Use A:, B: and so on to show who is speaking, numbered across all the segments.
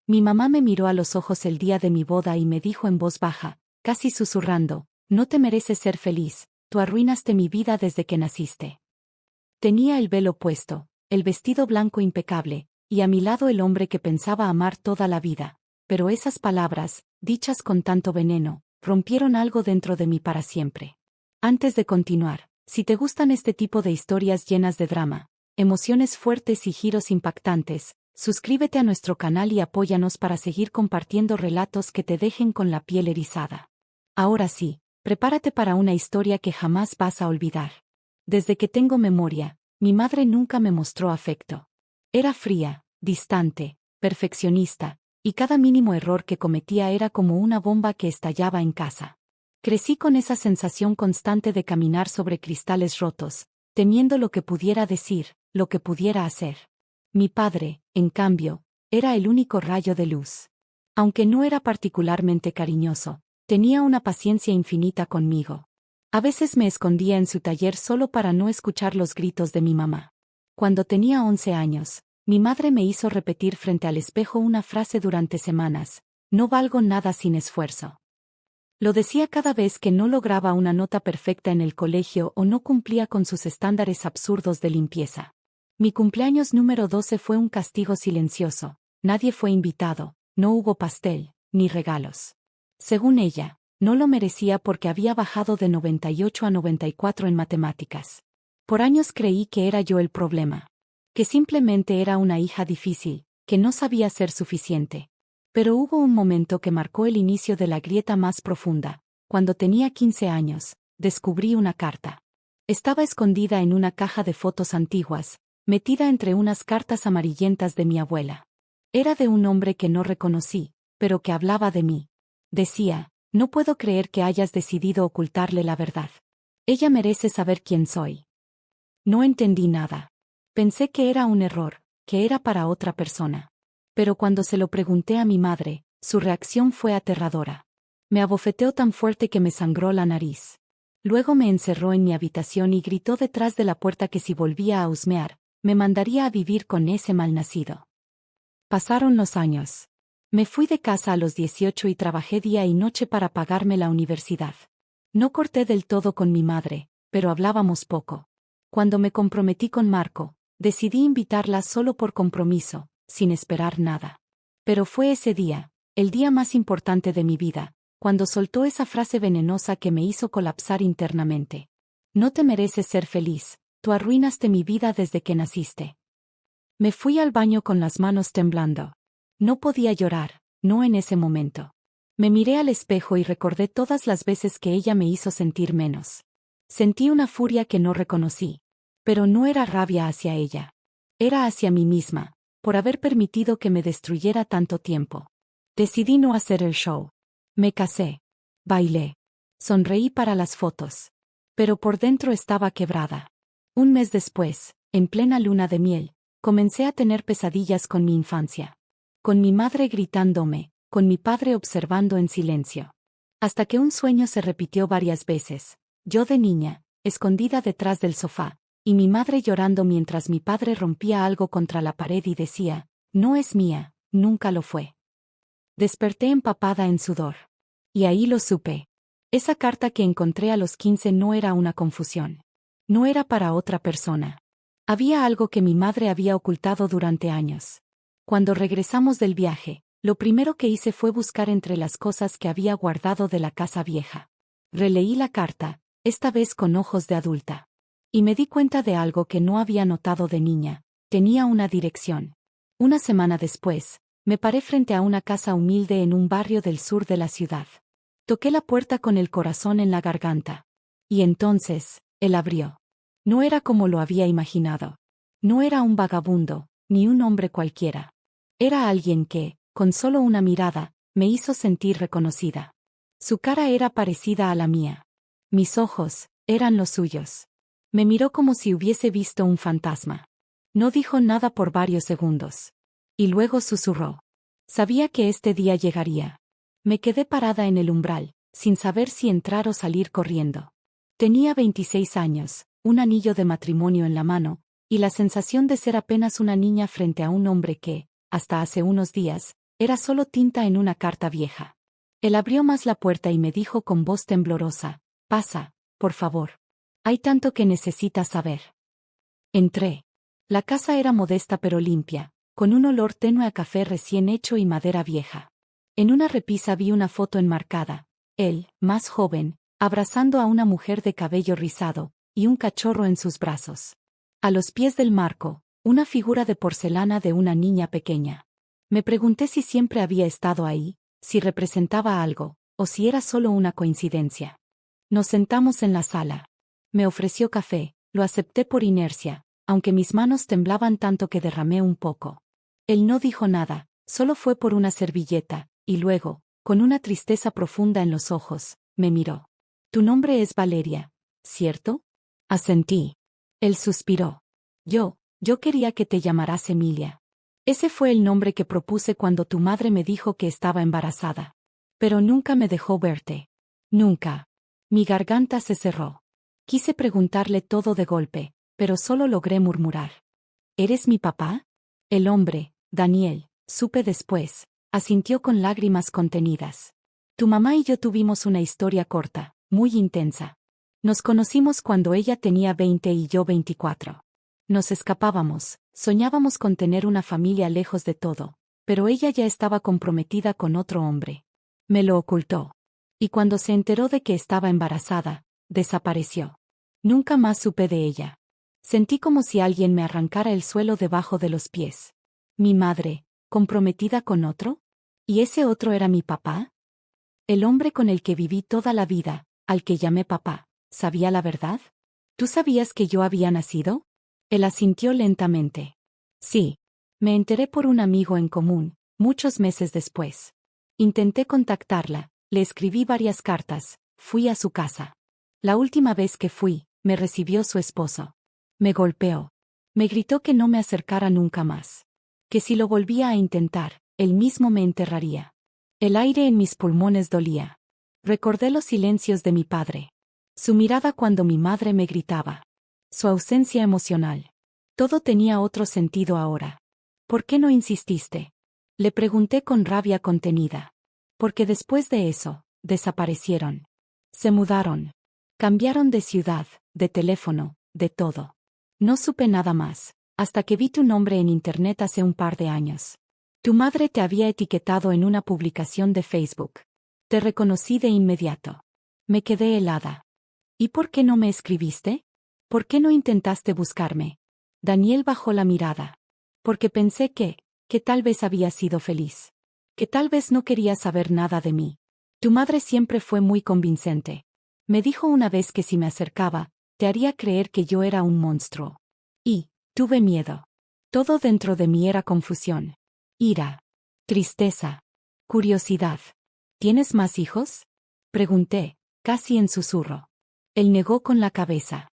A: Mi mamá me miró a los ojos el día de mi boda y me dijo en voz baja, casi susurrando, no te mereces ser feliz, tú arruinaste mi vida desde que naciste. Tenía el velo puesto, el vestido blanco impecable, y a mi lado el hombre que pensaba amar toda la vida. Pero esas palabras, dichas con tanto veneno, rompieron algo dentro de mí para siempre. Antes de continuar, si te gustan este tipo de historias llenas de drama, emociones fuertes y giros impactantes, suscríbete a nuestro canal y apóyanos para seguir compartiendo relatos que te dejen con la piel erizada. Ahora sí, prepárate para una historia que jamás vas a olvidar. Desde que tengo memoria, mi madre nunca me mostró afecto. Era fría, distante, perfeccionista, y cada mínimo error que cometía era como una bomba que estallaba en casa. Crecí con esa sensación constante de caminar sobre cristales rotos, temiendo lo que pudiera decir, lo que pudiera hacer. Mi padre, en cambio, era el único rayo de luz. Aunque no era particularmente cariñoso, tenía una paciencia infinita conmigo. A veces me escondía en su taller solo para no escuchar los gritos de mi mamá. Cuando tenía 11 años, mi madre me hizo repetir frente al espejo una frase durante semanas: no valgo nada sin esfuerzo. Lo decía cada vez que no lograba una nota perfecta en el colegio o no cumplía con sus estándares absurdos de limpieza. Mi cumpleaños número 12 fue un castigo silencioso. Nadie fue invitado, no hubo pastel, ni regalos. Según ella, no lo merecía porque había bajado de 98 a 94 en matemáticas. Por años creí que era yo el problema. Que simplemente era una hija difícil, que no sabía ser suficiente. Pero hubo un momento que marcó el inicio de la grieta más profunda. Cuando tenía 15 años, descubrí una carta. Estaba escondida en una caja de fotos antiguas, metida entre unas cartas amarillentas de mi abuela. Era de un hombre que no reconocí, pero que hablaba de mí. Decía: no puedo creer que hayas decidido ocultarle la verdad. Ella merece saber quién soy. No entendí nada. Pensé que era un error, que era para otra persona. Pero cuando se lo pregunté a mi madre, su reacción fue aterradora. Me abofeteó tan fuerte que me sangró la nariz. Luego me encerró en mi habitación y gritó detrás de la puerta que si volvía a husmear, me mandaría a vivir con ese malnacido. Pasaron los años. Me fui de casa a los 18 y trabajé día y noche para pagarme la universidad. No corté del todo con mi madre, pero hablábamos poco. Cuando me comprometí con Marco, decidí invitarla solo por compromiso, sin esperar nada. Pero fue ese día, el día más importante de mi vida, cuando soltó esa frase venenosa que me hizo colapsar internamente. No te mereces ser feliz, tú arruinaste mi vida desde que naciste. Me fui al baño con las manos temblando. No podía llorar, no en ese momento. Me miré al espejo y recordé todas las veces que ella me hizo sentir menos. Sentí una furia que no reconocí. Pero no era rabia hacia ella. Era hacia mí misma, por haber permitido que me destruyera tanto tiempo. Decidí no hacer el show. Me casé. Bailé. Sonreí para las fotos. Pero por dentro estaba quebrada. Un mes después, en plena luna de miel, comencé a tener pesadillas con mi infancia. Con mi madre gritándome, con mi padre observando en silencio. Hasta que un sueño se repitió varias veces. Yo de niña, escondida detrás del sofá, y mi madre llorando mientras mi padre rompía algo contra la pared y decía: no es mía, nunca lo fue. Desperté empapada en sudor. Y ahí lo supe. Esa carta que encontré a los 15 no era una confusión. No era para otra persona. Había algo que mi madre había ocultado durante años. Cuando regresamos del viaje, lo primero que hice fue buscar entre las cosas que había guardado de la casa vieja. Releí la carta, esta vez con ojos de adulta. Y me di cuenta de algo que no había notado de niña. Tenía una dirección. Una semana después, me paré frente a una casa humilde en un barrio del sur de la ciudad. Toqué la puerta con el corazón en la garganta. Y entonces, él abrió. No era como lo había imaginado. No era un vagabundo, ni un hombre cualquiera. Era alguien que, con solo una mirada, me hizo sentir reconocida. Su cara era parecida a la mía. Mis ojos eran los suyos. Me miró como si hubiese visto un fantasma. No dijo nada por varios segundos. Y luego susurró. Sabía que este día llegaría. Me quedé parada en el umbral, sin saber si entrar o salir corriendo. Tenía 26 años, un anillo de matrimonio en la mano, y la sensación de ser apenas una niña frente a un hombre que, hasta hace unos días, Era solo tinta en una carta vieja. Él abrió más la puerta y me dijo con voz temblorosa: «Pasa, por favor. Hay tanto que necesitas saber». Entré. La casa era modesta pero limpia, con un olor tenue a café recién hecho y madera vieja. En una repisa vi una foto enmarcada, él, más joven, abrazando a una mujer de cabello rizado, y un cachorro en sus brazos. A los pies del marco, una figura de porcelana de una niña pequeña. Me pregunté si siempre había estado ahí, si representaba algo, o si era solo una coincidencia. Nos sentamos en la sala. Me ofreció café, lo acepté por inercia, aunque mis manos temblaban tanto que derramé un poco. Él no dijo nada, solo fue por una servilleta, y luego, con una tristeza profunda en los ojos, me miró. «Tu nombre es Valeria, ¿cierto?» Asentí. Él suspiró. Yo quería que te llamaras Emilia. Ese fue el nombre que propuse cuando tu madre me dijo que estaba embarazada. Pero nunca me dejó verte. Nunca. Mi garganta se cerró. Quise preguntarle todo de golpe, pero solo logré murmurar: «¿Eres mi papá?» El hombre, Daniel, supe después, asintió con lágrimas contenidas. «Tu mamá y yo tuvimos una historia corta, muy intensa. Nos conocimos cuando ella tenía 20 y yo 24. Nos escapábamos, soñábamos con tener una familia lejos de todo, pero ella ya estaba comprometida con otro hombre. Me lo ocultó. Y cuando se enteró de que estaba embarazada, desapareció. Nunca más supe de ella. Sentí como si alguien me arrancara el suelo debajo de los pies. Mi madre, ¿comprometida con otro? ¿Y ese otro era mi papá? El hombre con el que viví toda la vida, al que llamé papá, ¿sabía la verdad? ¿Tú sabías que yo había nacido?» Él asintió lentamente. «Sí. Me enteré por un amigo en común, muchos meses después. Intenté contactarla, le escribí varias cartas, fui a su casa. La última vez que fui, me recibió su esposo. Me golpeó. Me gritó que no me acercara nunca más. Que si lo volvía a intentar, él mismo me enterraría. El aire en mis pulmones dolía. Recordé los silencios de mi padre. Su mirada cuando mi madre me gritaba. Su ausencia emocional. Todo tenía otro sentido ahora. ¿Por qué no insististe?», le pregunté con rabia contenida. «Porque después de eso, desaparecieron. Se mudaron. Cambiaron de ciudad, de teléfono, de todo. No supe nada más, hasta que vi tu nombre en internet hace un par de años. Tu madre te había etiquetado en una publicación de Facebook. Te reconocí de inmediato. Me quedé helada. ¿Y por qué no me escribiste? ¿Por qué no intentaste buscarme?» Daniel bajó la mirada. «Porque pensé que tal vez había sido feliz. Que tal vez no quería saber nada de mí. Tu madre siempre fue muy convincente. Me dijo una vez que si me acercaba, te haría creer que yo era un monstruo. Y tuve miedo. Todo dentro de mí era confusión. Ira. Tristeza. Curiosidad. ¿Tienes más hijos?», pregunté, casi en susurro. Él negó con la cabeza.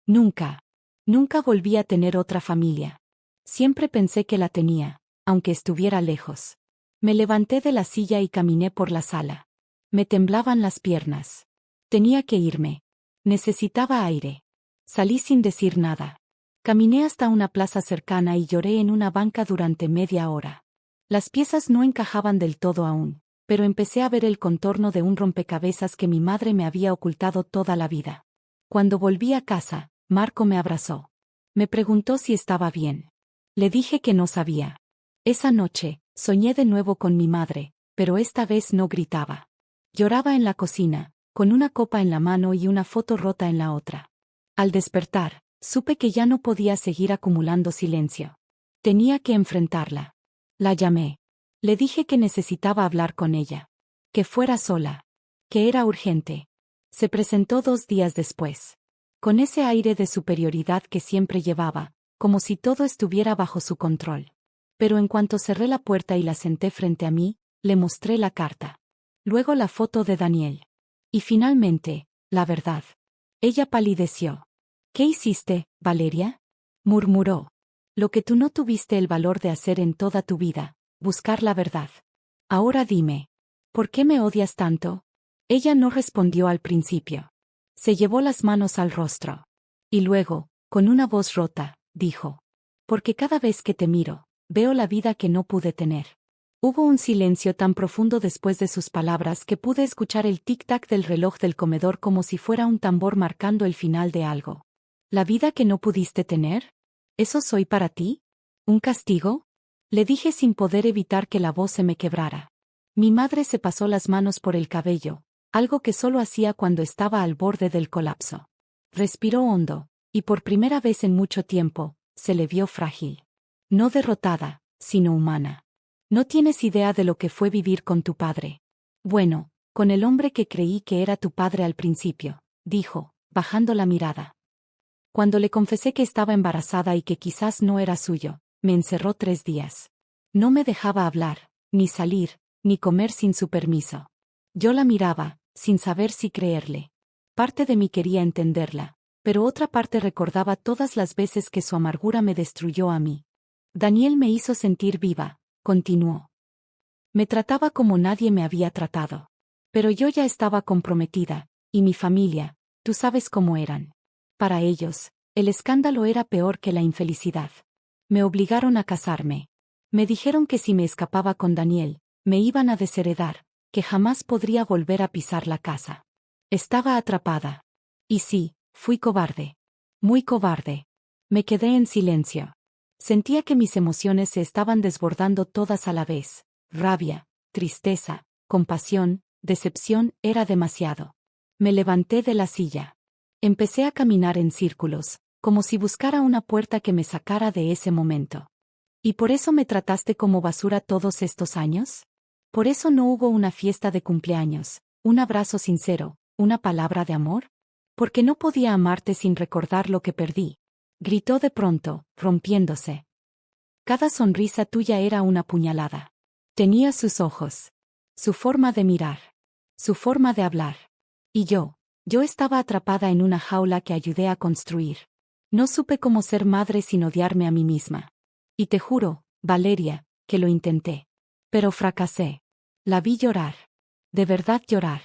A: «Nunca. Nunca volví a tener otra familia. Siempre pensé que la tenía, aunque estuviera lejos». Me levanté de la silla y caminé por la sala. Me temblaban las piernas. Tenía que irme. Necesitaba aire. Salí sin decir nada. Caminé hasta una plaza cercana y lloré en una banca durante media hora. Las piezas no encajaban del todo aún, pero empecé a ver el contorno de un rompecabezas que mi madre me había ocultado toda la vida. Cuando volví a casa, Marco me abrazó. Me preguntó si estaba bien. Le dije que no sabía. Esa noche, soñé de nuevo con mi madre, pero esta vez no gritaba. Lloraba en la cocina, con una copa en la mano y una foto rota en la otra. Al despertar, supe que ya no podía seguir acumulando silencio. Tenía que enfrentarla. La llamé. Le dije que necesitaba hablar con ella. Que fuera sola. Que era urgente. Se presentó 2 días después. Con ese aire de superioridad que siempre llevaba, como si todo estuviera bajo su control. Pero en cuanto cerré la puerta y la senté frente a mí, le mostré la carta. Luego la foto de Daniel. Y finalmente, la verdad. Ella palideció. «¿Qué hiciste, Valeria?», murmuró. «Lo que tú no tuviste el valor de hacer en toda tu vida, buscar la verdad. Ahora dime, ¿por qué me odias tanto?». Ella no respondió al principio. Se llevó las manos al rostro. Y luego, con una voz rota, dijo: «Porque cada vez que te miro, veo la vida que no pude tener. Hubo un silencio tan profundo después de sus palabras que pude escuchar el tic-tac del reloj del comedor como si fuera un tambor marcando el final de algo. ¿La vida que no pudiste tener? ¿Eso soy para ti? ¿Un castigo? Le dije sin poder evitar que la voz se me quebrara. Mi madre se pasó las manos por el cabello, algo que solo hacía cuando estaba al borde del colapso. Respiró hondo, y por primera vez en mucho tiempo, se le vio frágil. No derrotada, sino humana. No tienes idea de lo que fue vivir con tu padre. Bueno, con el hombre que creí que era tu padre al principio, dijo, bajando la mirada. Cuando le confesé que estaba embarazada y que quizás no era suyo, me encerró 3 días. No me dejaba hablar, ni salir, ni comer sin su permiso. Yo la miraba, sin saber si creerle. Parte de mí quería entenderla, pero otra parte recordaba todas las veces que su amargura me destruyó a mí. Daniel me hizo sentir viva, continuó. Me trataba como nadie me había tratado. Pero yo ya estaba comprometida, y mi familia, tú sabes cómo eran. Para ellos, el escándalo era peor que la infelicidad. Me obligaron a casarme. Me dijeron que si me escapaba con Daniel, me iban a desheredar, que jamás podría volver a pisar la casa. Estaba atrapada. Y sí, fui cobarde. Muy cobarde. Me quedé en silencio. Sentía que mis emociones se estaban desbordando todas a la vez. Rabia, tristeza, compasión, decepción, era demasiado. Me levanté de la silla. Empecé a caminar en círculos, como si buscara una puerta que me sacara de ese momento. ¿Y por eso me trataste como basura todos estos años? ¿Por eso no hubo una fiesta de cumpleaños, un abrazo sincero, una palabra de amor? Porque no podía amarte sin recordar lo que perdí. Gritó de pronto, rompiéndose. Cada sonrisa tuya era una puñalada. Tenía sus ojos, su forma de mirar, su forma de hablar. Y yo estaba atrapada en una jaula que ayudé a construir. No supe cómo ser madre sin odiarme a mí misma. Y te juro, Valeria, que lo intenté. Pero fracasé. La vi llorar. De verdad llorar.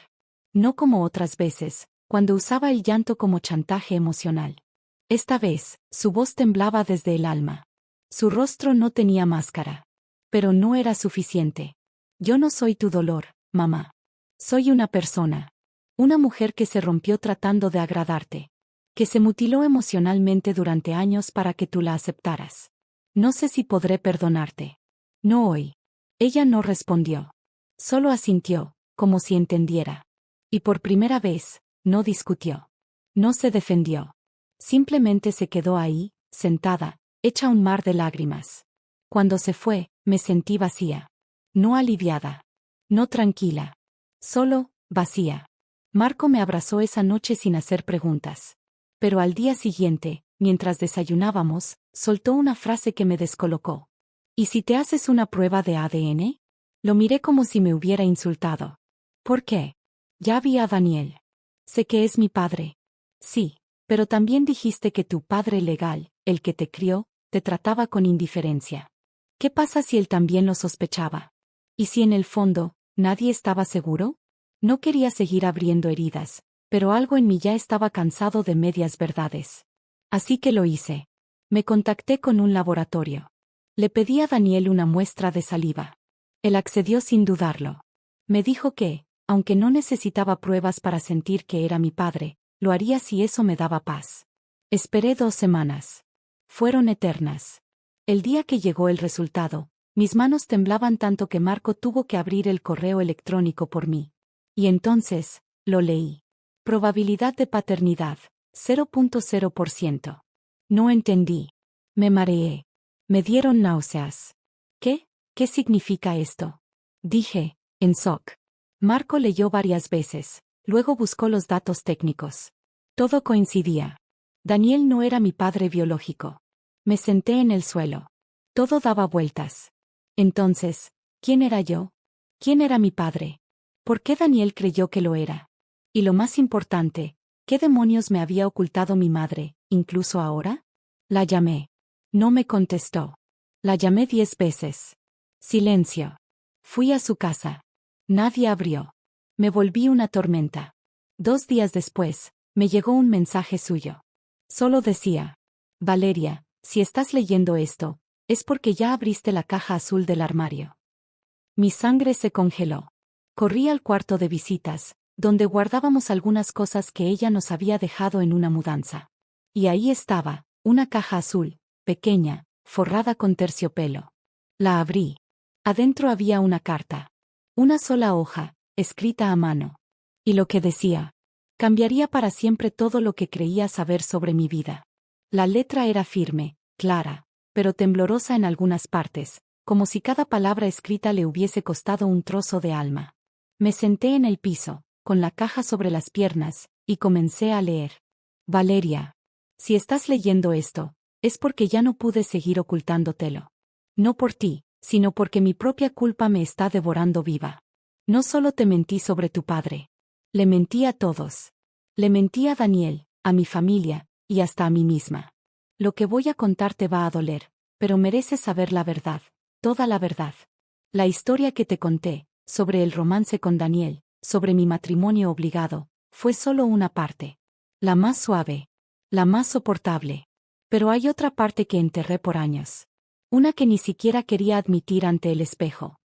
A: No como otras veces, cuando usaba el llanto como chantaje emocional. Esta vez, su voz temblaba desde el alma. Su rostro no tenía máscara. Pero no era suficiente. Yo no soy tu dolor, mamá. Soy una persona. Una mujer que se rompió tratando de agradarte. Que se mutiló emocionalmente durante años para que tú la aceptaras. No sé si podré perdonarte. No hoy. Ella no respondió. Solo asintió, como si entendiera. Y por primera vez, no discutió. No se defendió. Simplemente se quedó ahí, sentada, hecha un mar de lágrimas. Cuando se fue, me sentí vacía. No aliviada. No tranquila. Solo, vacía. Marco me abrazó esa noche sin hacer preguntas. Pero al día siguiente, mientras desayunábamos, soltó una frase que me descolocó. ¿Y si te haces una prueba de ADN? Lo miré como si me hubiera insultado. ¿Por qué? Ya vi a Daniel. Sé que es mi padre. Sí, pero también dijiste que tu padre legal, el que te crió, te trataba con indiferencia. ¿Qué pasa si él también lo sospechaba? ¿Y si en el fondo, nadie estaba seguro? No quería seguir abriendo heridas, pero algo en mí ya estaba cansado de medias verdades. Así que lo hice. Me contacté con un laboratorio. Le pedí a Daniel una muestra de saliva. Él accedió sin dudarlo. Me dijo que, aunque no necesitaba pruebas para sentir que era mi padre, lo haría si eso me daba paz. Esperé 2 semanas. Fueron eternas. El día que llegó el resultado, mis manos temblaban tanto que Marco tuvo que abrir el correo electrónico por mí. Y entonces, lo leí. Probabilidad de paternidad, 0.0%. No entendí. Me mareé. Me dieron náuseas. ¿Qué? ¿Qué significa esto? Dije, en shock. Marco leyó varias veces, luego buscó los datos técnicos. Todo coincidía. Daniel no era mi padre biológico. Me senté en el suelo. Todo daba vueltas. Entonces, ¿quién era yo? ¿Quién era mi padre? ¿Por qué Daniel creyó que lo era? Y lo más importante, ¿qué demonios me había ocultado mi madre, incluso ahora? La llamé. No me contestó. La llamé 10 veces. Silencio. Fui a su casa. Nadie abrió. Me volví una tormenta. 2 días después, me llegó un mensaje suyo. Solo decía: Valeria, si estás leyendo esto, es porque ya abriste la caja azul del armario. Mi sangre se congeló. Corrí al cuarto de visitas, donde guardábamos algunas cosas que ella nos había dejado en una mudanza. Y ahí estaba, una caja azul, pequeña, forrada con terciopelo. La abrí. Adentro había una carta. Una sola hoja, escrita a mano. Y lo que decía: cambiaría para siempre todo lo que creía saber sobre mi vida. La letra era firme, clara, pero temblorosa en algunas partes, como si cada palabra escrita le hubiese costado un trozo de alma. Me senté en el piso, con la caja sobre las piernas, y comencé a leer. Valeria, si estás leyendo esto, es porque ya no pude seguir ocultándotelo. No por ti, sino porque mi propia culpa me está devorando viva. No solo te mentí sobre tu padre. Le mentí a todos. Le mentí a Daniel, a mi familia, y hasta a mí misma. Lo que voy a contar te va a doler, pero mereces saber la verdad, toda la verdad. La historia que te conté, sobre el romance con Daniel, sobre mi matrimonio obligado, fue solo una parte. La más suave. La más soportable. Pero hay otra parte que enterré por años. Una que ni siquiera quería admitir ante el espejo.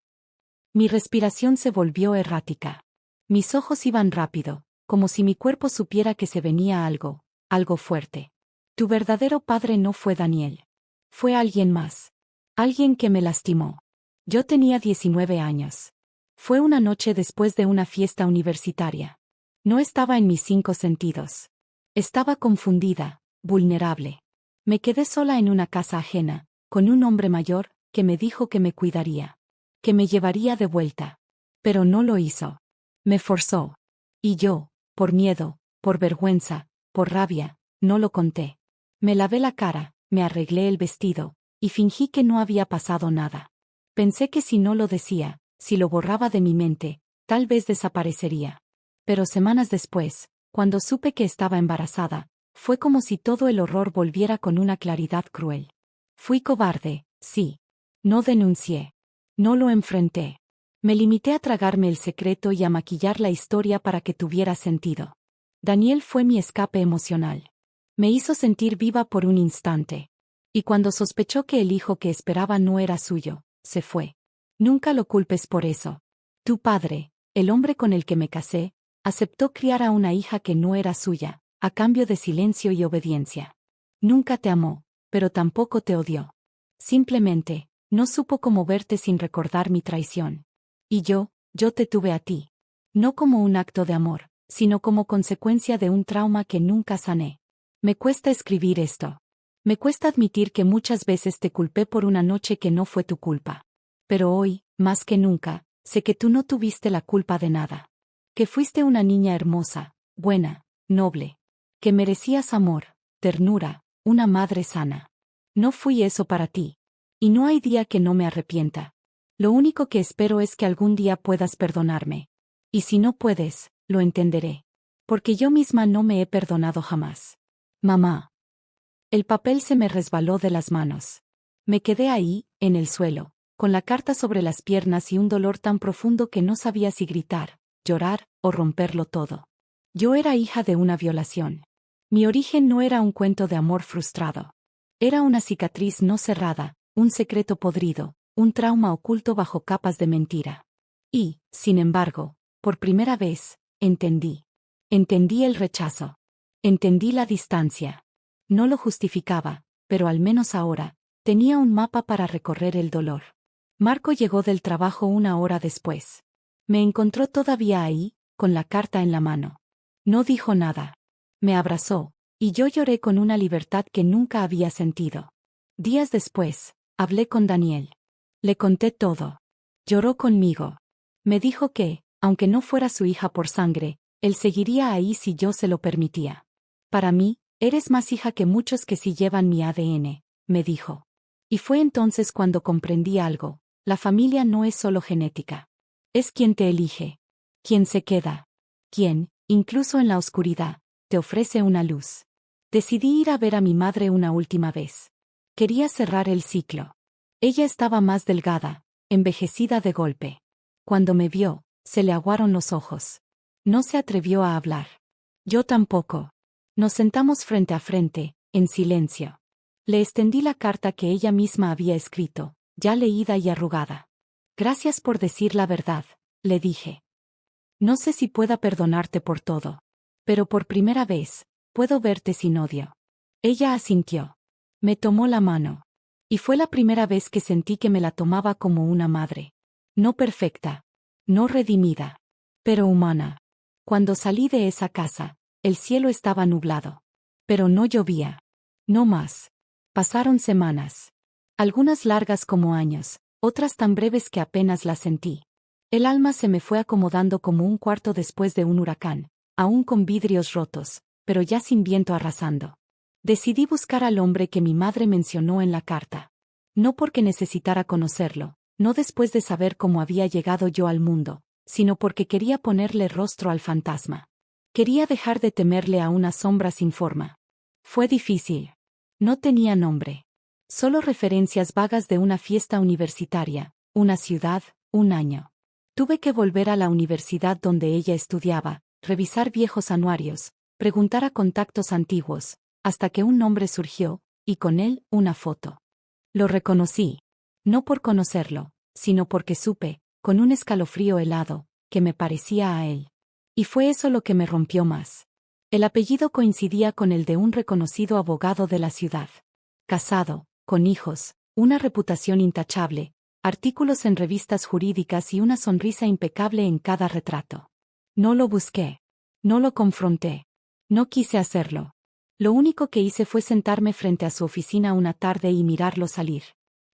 A: Mi respiración se volvió errática. Mis ojos iban rápido, como si mi cuerpo supiera que se venía algo, algo fuerte. Tu verdadero padre no fue Daniel. Fue alguien más. Alguien que me lastimó. Yo tenía 19 años. Fue una noche después de una fiesta universitaria. No estaba en mis 5 sentidos. Estaba confundida, vulnerable. Me quedé sola en una casa ajena, con un hombre mayor, que me dijo que me cuidaría. Que me llevaría de vuelta. Pero no lo hizo. Me forzó. Y yo, por miedo, por vergüenza, por rabia, no lo conté. Me lavé la cara, me arreglé el vestido, y fingí que no había pasado nada. Pensé que si no lo decía, si lo borraba de mi mente, tal vez desaparecería. Pero semanas después, cuando supe que estaba embarazada, fue como si todo el horror volviera con una claridad cruel. Fui cobarde, sí. No denuncié. No lo enfrenté. Me limité a tragarme el secreto y a maquillar la historia para que tuviera sentido. Daniel fue mi escape emocional. Me hizo sentir viva por un instante. Y cuando sospechó que el hijo que esperaba no era suyo, se fue. Nunca lo culpes por eso. Tu padre, el hombre con el que me casé, aceptó criar a una hija que no era suya, a cambio de silencio y obediencia. Nunca te amó, pero tampoco te odió. Simplemente, no supo cómo verte sin recordar mi traición. Y yo te tuve a ti. No como un acto de amor, sino como consecuencia de un trauma que nunca sané. Me cuesta escribir esto. Me cuesta admitir que muchas veces te culpé por una noche que no fue tu culpa. Pero hoy, más que nunca, sé que tú no tuviste la culpa de nada. Que fuiste una niña hermosa, buena, noble. Que merecías amor, ternura, una madre sana. No fui eso para ti. Y no hay día que no me arrepienta. Lo único que espero es que algún día puedas perdonarme. Y si no puedes, lo entenderé. Porque yo misma no me he perdonado jamás. Mamá. El papel se me resbaló de las manos. Me quedé ahí, en el suelo, con la carta sobre las piernas y un dolor tan profundo que no sabía si gritar, llorar o romperlo todo. Yo era hija de una violación. Mi origen no era un cuento de amor frustrado. Era una cicatriz no cerrada, un secreto podrido, un trauma oculto bajo capas de mentira. Y, sin embargo, por primera vez, entendí. Entendí el rechazo. Entendí la distancia. No lo justificaba, pero al menos ahora, tenía un mapa para recorrer el dolor. Marco llegó del trabajo una hora después. Me encontró todavía ahí, con la carta en la mano. No dijo nada. Me abrazó, y yo lloré con una libertad que nunca había sentido. Días después, hablé con Daniel. Le conté todo. Lloró conmigo. Me dijo que, aunque no fuera su hija por sangre, él seguiría ahí si yo se lo permitía. Para mí, eres más hija que muchos que sí llevan mi ADN, me dijo. Y fue entonces cuando comprendí algo. La familia no es solo genética. Es quien te elige. Quien se queda. Quien, incluso en la oscuridad, te ofrece una luz. Decidí ir a ver a mi madre una última vez. Quería cerrar el ciclo. Ella estaba más delgada, envejecida de golpe. Cuando me vio, se le aguaron los ojos. No se atrevió a hablar. Yo tampoco. Nos sentamos frente a frente, en silencio. Le extendí la carta que ella misma había escrito, ya leída y arrugada. Gracias por decir la verdad, le dije. No sé si pueda perdonarte por todo. Pero por primera vez, puedo verte sin odio. Ella asintió. Me tomó la mano. Y fue la primera vez que sentí que me la tomaba como una madre. No perfecta. No redimida. Pero humana. Cuando salí de esa casa, el cielo estaba nublado. Pero no llovía. No más. Pasaron semanas. Algunas largas como años, otras tan breves que apenas las sentí. El alma se me fue acomodando como un cuarto después de un huracán, aún con vidrios rotos, pero ya sin viento arrasando. Decidí buscar al hombre que mi madre mencionó en la carta. No porque necesitara conocerlo, no después de saber cómo había llegado yo al mundo, sino porque quería ponerle rostro al fantasma. Quería dejar de temerle a una sombra sin forma. Fue difícil. No tenía nombre. Solo referencias vagas de una fiesta universitaria, una ciudad, un año. Tuve que volver a la universidad donde ella estudiaba, revisar viejos anuarios, preguntar a contactos antiguos, hasta que un nombre surgió, y con él, una foto. Lo reconocí. No por conocerlo, sino porque supe, con un escalofrío helado, que me parecía a él. Y fue eso lo que me rompió más. El apellido coincidía con el de un reconocido abogado de la ciudad. Casado, con hijos, una reputación intachable, artículos en revistas jurídicas y una sonrisa impecable en cada retrato. No lo busqué. No lo confronté. No quise hacerlo. Lo único que hice fue sentarme frente a su oficina una tarde y mirarlo salir.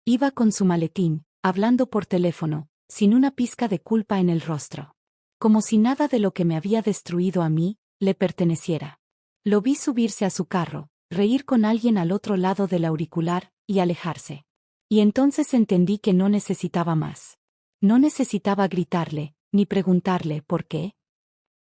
A: Iba con su maletín, hablando por teléfono, sin una pizca de culpa en el rostro. Como si nada de lo que me había destruido a mí, le perteneciera. Lo vi subirse a su carro, reír con alguien al otro lado del auricular, y alejarse. Y entonces entendí que no necesitaba más. No necesitaba gritarle, ni preguntarle por qué.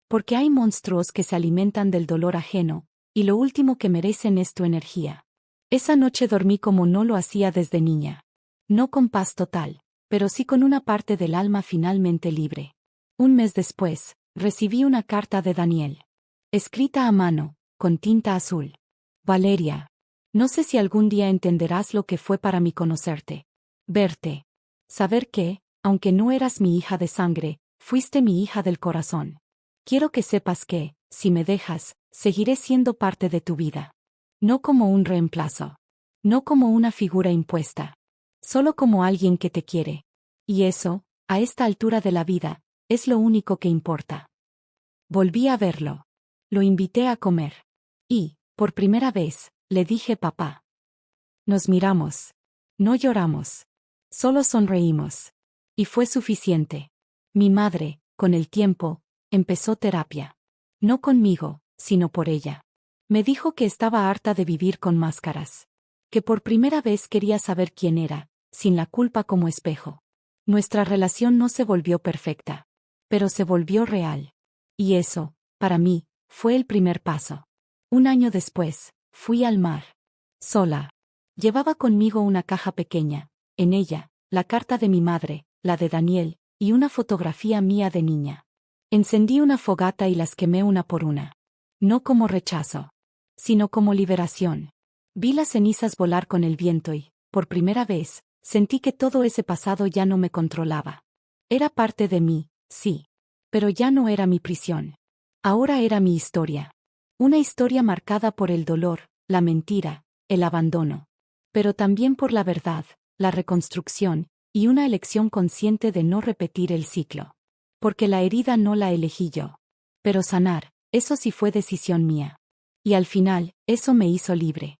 A: Porque hay monstruos que se alimentan del dolor ajeno, y lo último que merecen es tu energía. Esa noche dormí como no lo hacía desde niña. No con paz total, pero sí con una parte del alma finalmente libre. Un mes después, recibí una carta de Daniel. Escrita a mano, con tinta azul. Valeria. No sé si algún día entenderás lo que fue para mí conocerte. Verte. Saber que, aunque no eras mi hija de sangre, fuiste mi hija del corazón. Quiero que sepas que, si me dejas, seguiré siendo parte de tu vida. No como un reemplazo. No como una figura impuesta. Solo como alguien que te quiere. Y eso, a esta altura de la vida, es lo único que importa. Volví a verlo. Lo invité a comer. Y, por primera vez, le dije papá. Nos miramos. No lloramos. Solo sonreímos. Y fue suficiente. Mi madre, con el tiempo, empezó terapia. No conmigo, sino por ella. Me dijo que estaba harta de vivir con máscaras. Que por primera vez quería saber quién era, sin la culpa como espejo. Nuestra relación no se volvió perfecta. Pero se volvió real. Y eso, para mí, fue el primer paso. Un año después, fui al mar. Sola. Llevaba conmigo una caja pequeña, en ella, la carta de mi madre, la de Daniel, y una fotografía mía de niña. Encendí una fogata y las quemé una por una. No como rechazo, sino como liberación. Vi las cenizas volar con el viento y, por primera vez, sentí que todo ese pasado ya no me controlaba. Era parte de mí, sí. Pero ya no era mi prisión. Ahora era mi historia. Una historia marcada por el dolor, la mentira, el abandono. Pero también por la verdad, la reconstrucción, y una elección consciente de no repetir el ciclo. Porque la herida no la elegí yo. Pero sanar, eso sí fue decisión mía. Y al final, eso me hizo libre.